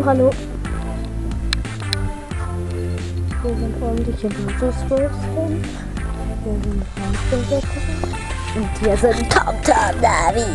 Hallo, hallo. Hier sind ordentliche Bluetooth-Röschen. Hier sind Handbewegungen. Und hier sind Tom David.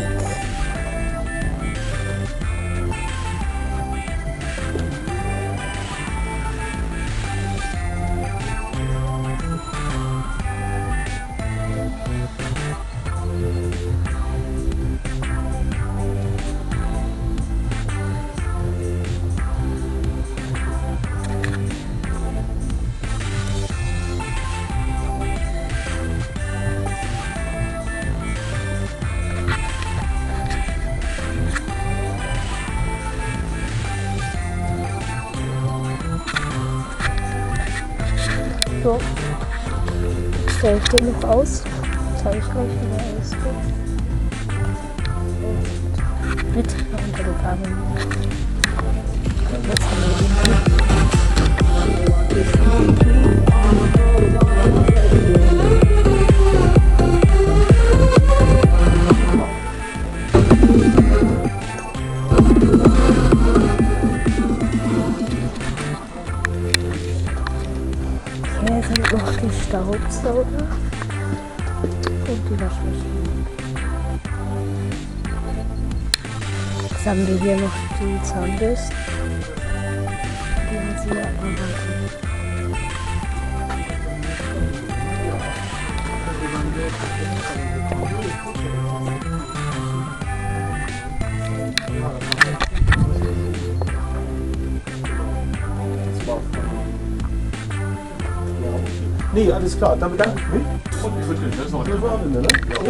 So, stelle ich den noch aus. Zeige ich gleich, wie der aussieht. Und mit unter den Armen. Jetzt haben wir ihn. Hier sind noch die Staubsauger und die Waschmaschine. Jetzt haben wir hier noch die Zahnbürsten, die wir sie erwarten. Nee, alles klar. Dann bedanke ich mich. Und ich wünsche dir noch eine Wochenende, ne? Ja.